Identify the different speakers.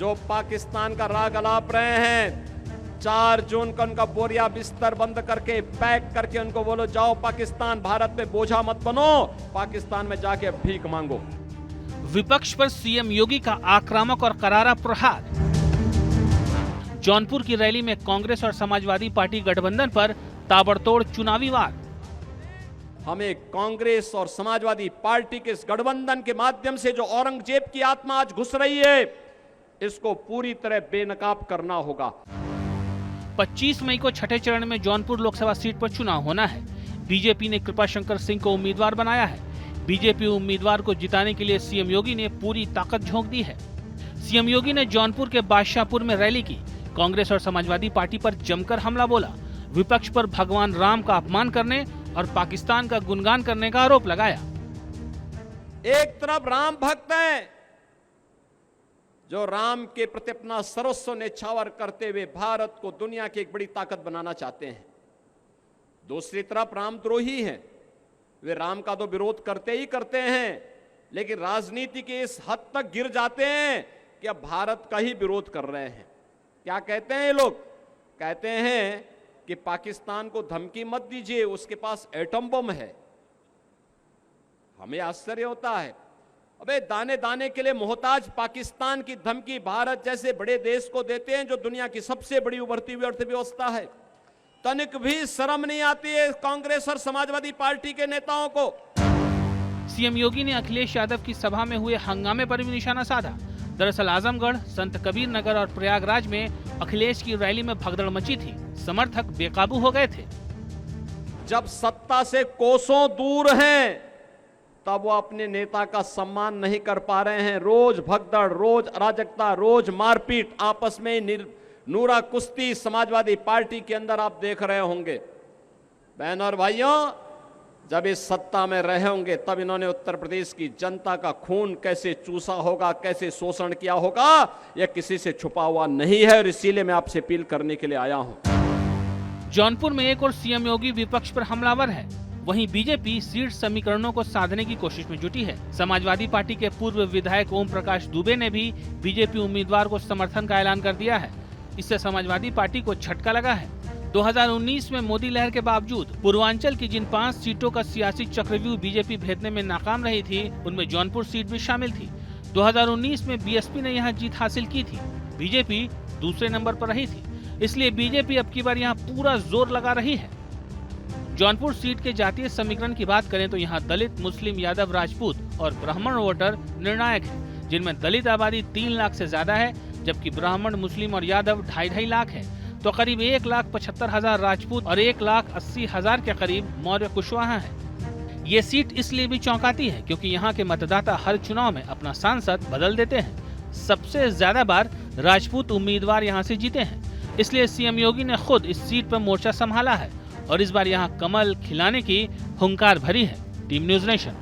Speaker 1: जो पाकिस्तान का राग अलाप रहे हैं, 4 जून को उनका बोरिया बिस्तर बंद करके पैक करके उनको बोलो जाओ पाकिस्तान, भारत पे बोझा मत बनो, पाकिस्तान में जाके भीख मांगो।
Speaker 2: विपक्ष पर सीएम योगी का आक्रामक और करारा प्रहार। जौनपुर की रैली में कांग्रेस और समाजवादी पार्टी गठबंधन पर ताबड़तोड़ चुनावी वार।
Speaker 1: हमें कांग्रेस और समाजवादी पार्टी के इस गठबंधन के माध्यम से जो औरंगजेब की आत्मा आज घुस रही है, इसको पूरी तरह बेनकाब करना होगा।
Speaker 2: 25 मई को छठे चरण में जौनपुर लोकसभा सीट पर चुनाव होना है। बीजेपी ने कृपाशंकर सिंह को उम्मीदवार बनाया है। बीजेपी उम्मीदवार को जिताने के लिए सीएम योगी ने पूरी ताकत झोंक दी है। सीएम योगी ने जौनपुर के बादशाहपुर में रैली की। कांग्रेस और समाजवादी पार्टी पर जमकर हमला बोला। विपक्ष पर भगवान राम का अपमान करने और पाकिस्तान का गुणगान करने का आरोप लगाया।
Speaker 1: एक तरफ राम भक्त हैं जो राम के प्रति अपना सर्वस्व न्यौछावर करते हुए भारत को दुनिया की एक बड़ी ताकत बनाना चाहते हैं। दूसरी तरफ रामद्रोही हैं, वे राम का तो विरोध करते ही करते हैं, लेकिन राजनीति के इस हद तक गिर जाते हैं कि अब भारत का ही विरोध कर रहे हैं। क्या कहते हैं ये लोग? कहते हैं कि पाकिस्तान को धमकी मत दीजिए, उसके पास एटम बम है। हमें आश्चर्य होता है, अबे दाने दाने के लिए मोहताज पाकिस्तान की धमकी भारत जैसे बड़े देश को देते हैं जो दुनिया की सबसे बड़ी उभरती हुई अर्थव्यवस्था है। तनिक भी शर्म नहीं आती है कांग्रेस और समाजवादी पार्टी के नेताओं को।
Speaker 2: सीएम योगी ने अखिलेश यादव की सभा में हुए हंगामे पर भी निशाना साधा। दरअसल आजमगढ़, संत कबीर नगर और प्रयागराज में अखिलेश की रैली में भगदड़ मची थी। समर्थक बेकाबू हो गए थे।
Speaker 1: जब सत्ता से कोसों दूर हैं, तब वो अपने नेता का सम्मान नहीं कर पा रहे हैं। रोज भगदड़, रोज अराजकता, रोज मारपीट, आपस में नूरा कुश्ती समाजवादी पार्टी के अंदर आप देख रहे होंगे। बहनों और भाइयों, जब इस सत्ता में रहे होंगे तब इन्होंने उत्तर प्रदेश की जनता का खून कैसे चूसा होगा, कैसे शोषण किया होगा, यह किसी से छुपा हुआ नहीं है और इसीलिए मैं आपसे अपील करने के लिए आया हूं।
Speaker 2: जौनपुर में एक और सीएम योगी विपक्ष पर हमलावर है। वहीं बीजेपी सीट समीकरणों को साधने की कोशिश में जुटी है। समाजवादी पार्टी के पूर्व विधायक ओम प्रकाश दुबे ने भी बीजेपी उम्मीदवार को समर्थन का ऐलान कर दिया है। इससे समाजवादी पार्टी को झटका लगा है। 2019 में मोदी लहर के बावजूद पूर्वांचल की जिन 5 सीटों का सियासी चक्रव्यूह बीजेपी भेदने में नाकाम रही थी, उनमें जौनपुर सीट भी शामिल थी। 2019 में बीएसपी ने यहां जीत हासिल की थी। बीजेपी दूसरे नंबर पर रही थी, इसलिए बीजेपी अब की बार यहां पूरा जोर लगा रही है। जौनपुर सीट के जातीय समीकरण की बात करें तो यहाँ दलित, मुस्लिम, यादव, राजपूत और ब्राह्मण वोटर निर्णायक हैं, जिनमें दलित आबादी 3 लाख से ज्यादा है, जबकि ब्राह्मण, मुस्लिम और यादव 2.5 लाख है। तो करीब 1,75,000 राजपूत और 1,80,000 के करीब मौर्य कुशवाहा है। ये सीट इसलिए भी चौंकाती है क्योंकि यहाँ के मतदाता हर चुनाव में अपना सांसद बदल देते हैं। सबसे ज्यादा बार राजपूत उम्मीदवार यहाँ से जीते हैं, इसलिए सीएम योगी ने खुद इस सीट पर मोर्चा संभाला है और इस बार यहाँ कमल खिलाने की हुंकार भरी है। Team news nation.